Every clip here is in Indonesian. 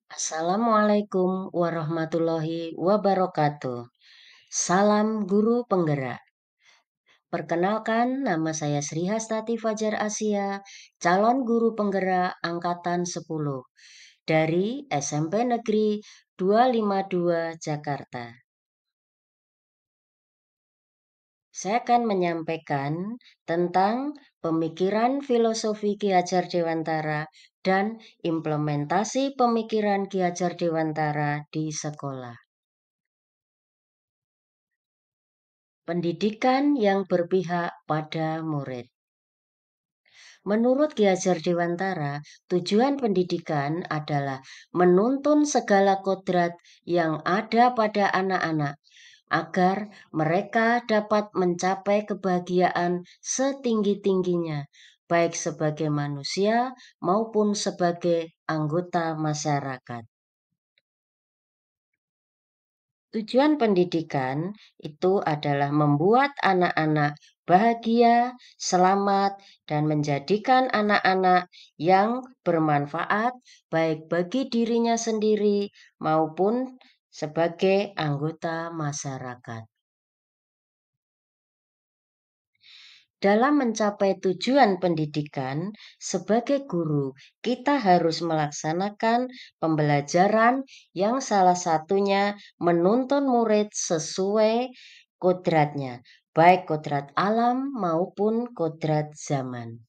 Assalamualaikum warahmatullahi wabarakatuh. Salam guru penggerak. Perkenalkan, nama saya Sri Hastati Fajar Asia, calon guru penggerak angkatan 10 dari SMP Negeri 252 Jakarta. Saya akan menyampaikan tentang pemikiran filosofi Ki Hajar Dewantara dan implementasi pemikiran Ki Hajar Dewantara di sekolah. Pendidikan yang berpihak pada murid. Menurut Ki Hajar Dewantara, tujuan pendidikan adalah menuntun segala kodrat yang ada pada anak-anak agar mereka dapat mencapai kebahagiaan setinggi-tingginya, baik sebagai manusia maupun sebagai anggota masyarakat. Tujuan pendidikan itu adalah membuat anak-anak bahagia, selamat, dan menjadikan anak-anak yang bermanfaat baik bagi dirinya sendiri maupun sebagai anggota masyarakat. Dalam mencapai tujuan pendidikan, sebagai guru, kita harus melaksanakan pembelajaran yang salah satunya menuntun murid sesuai kodratnya, baik kodrat alam maupun kodrat zaman.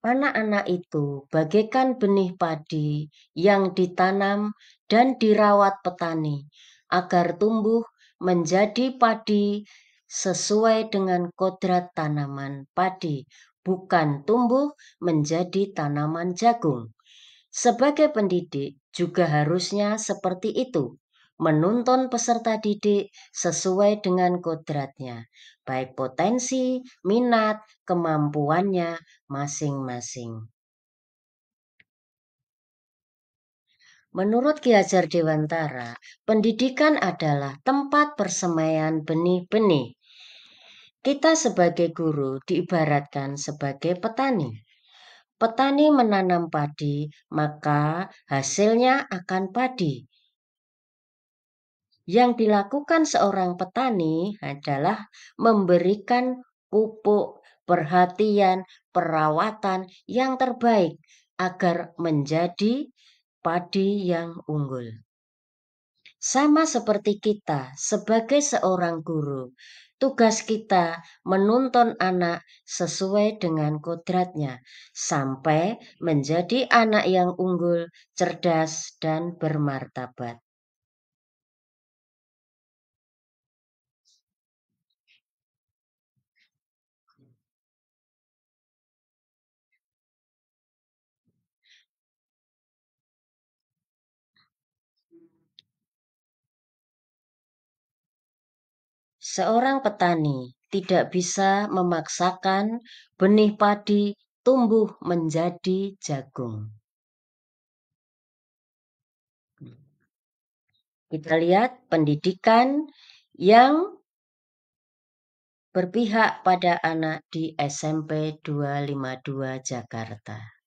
Anak-anak itu bagaikan benih padi yang ditanam dan dirawat petani agar tumbuh menjadi padi sesuai dengan kodrat tanaman padi, bukan tumbuh menjadi tanaman jagung. Sebagai pendidik juga harusnya seperti itu, menuntun peserta didik sesuai dengan kodratnya, baik potensi, minat, kemampuannya masing-masing. Menurut Ki Hajar Dewantara, pendidikan adalah tempat persemaian benih-benih. Kita sebagai guru diibaratkan sebagai petani. Petani menanam padi, maka hasilnya akan padi. Yang dilakukan seorang petani adalah memberikan pupuk, perhatian, perawatan yang terbaik agar menjadi padi yang unggul. Sama seperti kita sebagai seorang guru, tugas kita menuntun anak sesuai dengan kodratnya sampai menjadi anak yang unggul, cerdas, dan bermartabat. Seorang petani tidak bisa memaksakan benih padi tumbuh menjadi jagung. Kita lihat pendidikan yang berpihak pada anak di SMP 252 Jakarta.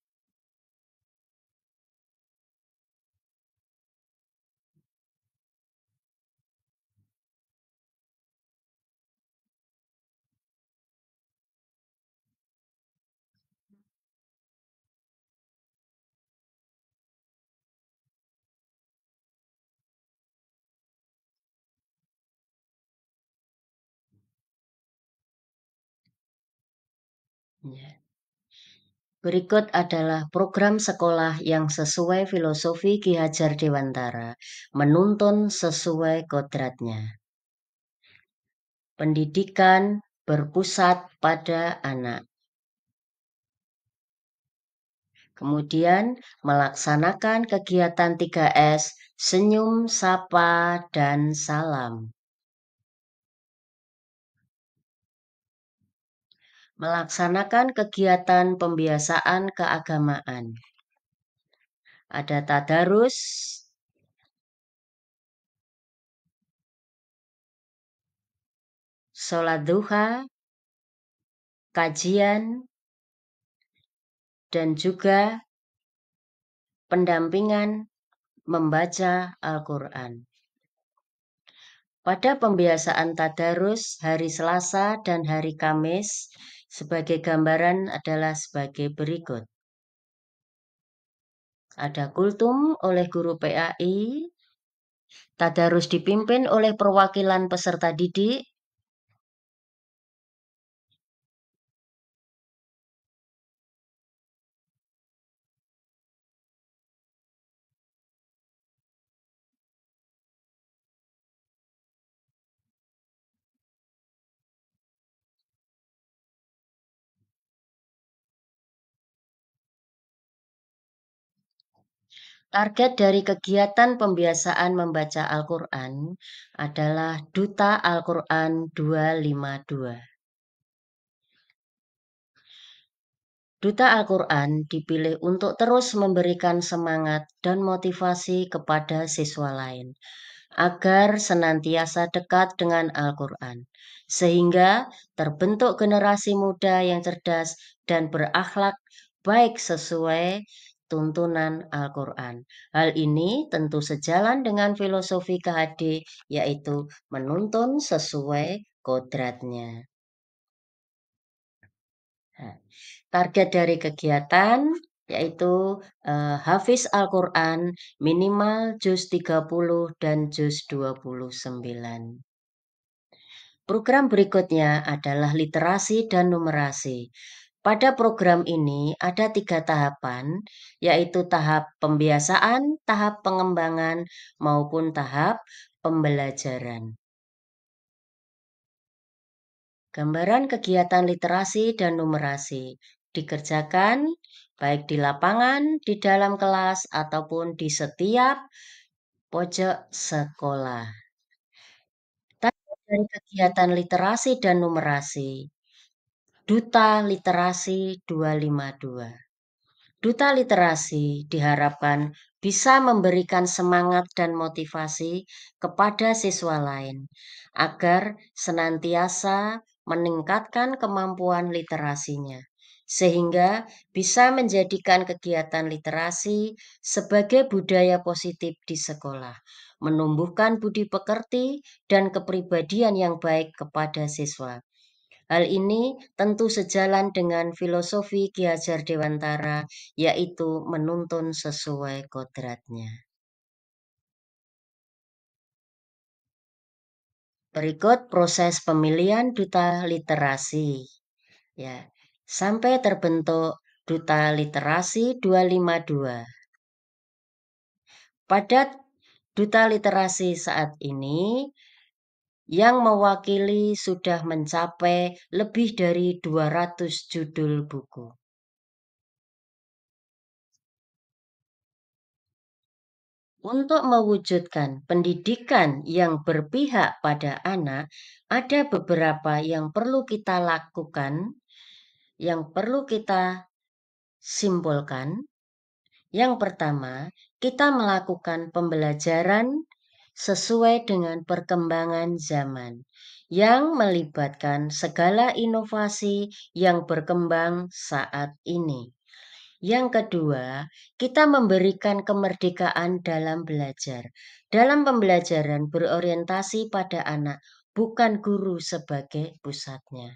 Ya. Berikut adalah program sekolah yang sesuai filosofi Ki Hajar Dewantara, menuntun sesuai kodratnya. Pendidikan berpusat pada anak. Kemudian melaksanakan kegiatan 3S, senyum, sapa, dan salam. Melaksanakan kegiatan pembiasaan keagamaan. Ada tadarus, sholat duha, kajian, dan juga pendampingan membaca Al-Quran. Pada pembiasaan tadarus hari Selasa dan hari Kamis, sebagai gambaran adalah sebagai berikut. Ada kultum oleh guru PAI, tadarus dipimpin oleh perwakilan peserta didik, target dari kegiatan pembiasaan membaca Al-Quran adalah Duta Al-Quran 252. Duta Al-Quran dipilih untuk terus memberikan semangat dan motivasi kepada siswa lain, agar senantiasa dekat dengan Al-Quran, sehingga terbentuk generasi muda yang cerdas dan berakhlak baik sesuai tuntunan Al-Quran. Hal ini tentu sejalan dengan filosofi KHD, yaitu menuntun sesuai kodratnya. Nah, target dari kegiatan yaitu hafiz Al-Quran minimal juz 30 dan juz 29. Program berikutnya adalah literasi dan numerasi. Pada program ini ada 3 tahapan, yaitu tahap pembiasaan, tahap pengembangan, maupun tahap pembelajaran. Gambaran kegiatan literasi dan numerasi dikerjakan baik di lapangan, di dalam kelas, ataupun di setiap pojok sekolah. Target dari kegiatan literasi dan numerasi, Duta Literasi 252. Duta Literasi diharapkan bisa memberikan semangat dan motivasi kepada siswa lain agar senantiasa meningkatkan kemampuan literasinya, sehingga bisa menjadikan kegiatan literasi sebagai budaya positif di sekolah, menumbuhkan budi pekerti dan kepribadian yang baik kepada siswa. Hal ini tentu sejalan dengan filosofi Ki Hajar Dewantara, yaitu menuntun sesuai kodratnya. Berikut proses pemilihan duta literasi. Ya, sampai terbentuk Duta Literasi 252. Pada Duta Literasi saat ini, yang mewakili sudah mencapai lebih dari 200 judul buku. Untuk mewujudkan pendidikan yang berpihak pada anak, ada beberapa yang perlu kita lakukan, yang perlu kita simpulkan. Yang pertama, kita melakukan pembelajaran sesuai dengan perkembangan zaman, yang melibatkan segala inovasi yang berkembang saat ini. Yang kedua, kita memberikan kemerdekaan dalam belajar. Dalam pembelajaran berorientasi pada anak, bukan guru sebagai pusatnya.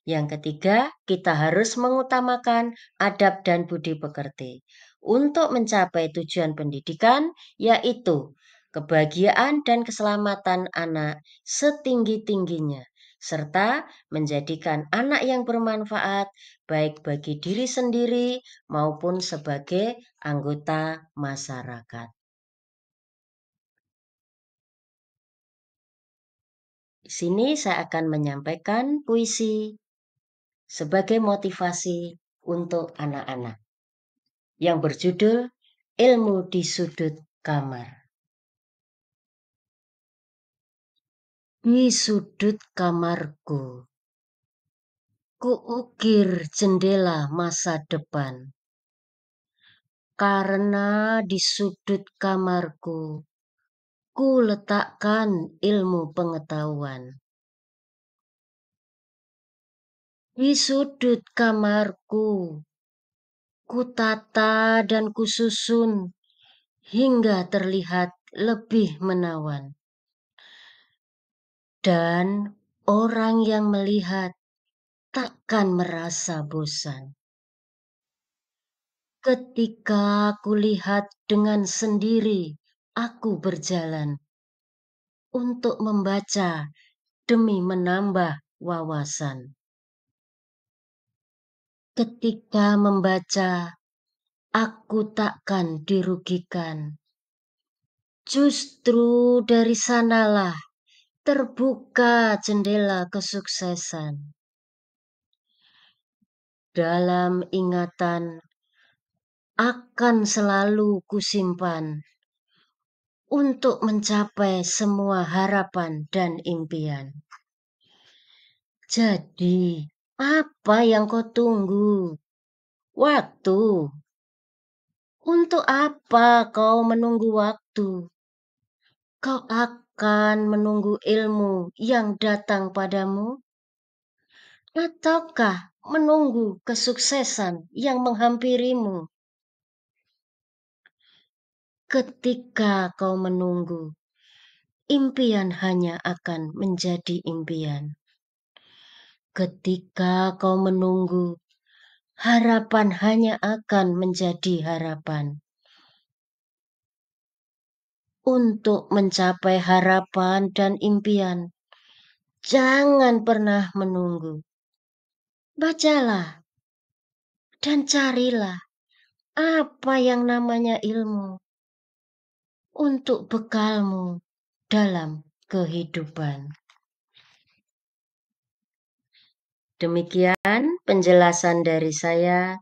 Yang ketiga, kita harus mengutamakan adab dan budi pekerti untuk mencapai tujuan pendidikan, yaitu kebahagiaan dan keselamatan anak setinggi-tingginya, serta menjadikan anak yang bermanfaat baik bagi diri sendiri maupun sebagai anggota masyarakat. Di sini saya akan menyampaikan puisi sebagai motivasi untuk anak-anak yang berjudul Ilmu di Sudut Kamar. Di sudut kamarku, kuukir jendela masa depan. Karena di sudut kamarku, ku letakkan ilmu pengetahuan. Di sudut kamarku, Kutata dan kususun hingga terlihat lebih menawan. Dan orang yang melihat takkan merasa bosan. Ketika kulihat dengan sendiri, aku berjalan untuk membaca demi menambah wawasan. Ketika membaca, aku takkan dirugikan. Justru dari sanalah terbuka jendela kesuksesan. Dalam ingatan akan selalu kusimpan untuk mencapai semua harapan dan impian. Jadi, apa yang kau tunggu? Waktu. Untuk apa kau menunggu waktu? Kau akan menunggu ilmu yang datang padamu? Ataukah menunggu kesuksesan yang menghampirimu? Ketika kau menunggu, impian hanya akan menjadi impian. Ketika kau menunggu, harapan hanya akan menjadi harapan. Untuk mencapai harapan dan impian, jangan pernah menunggu. Bacalah dan carilah apa yang namanya ilmu untuk bekalmu dalam kehidupan. Demikian penjelasan dari saya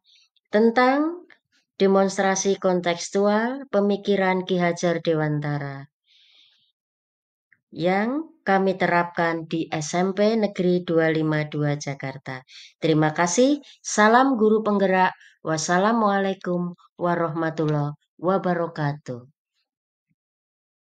tentang demonstrasi kontekstual pemikiran Ki Hajar Dewantara yang kami terapkan di SMP Negeri 252 Jakarta. Terima kasih. Salam guru penggerak. Wassalamualaikum warahmatullahi wabarakatuh.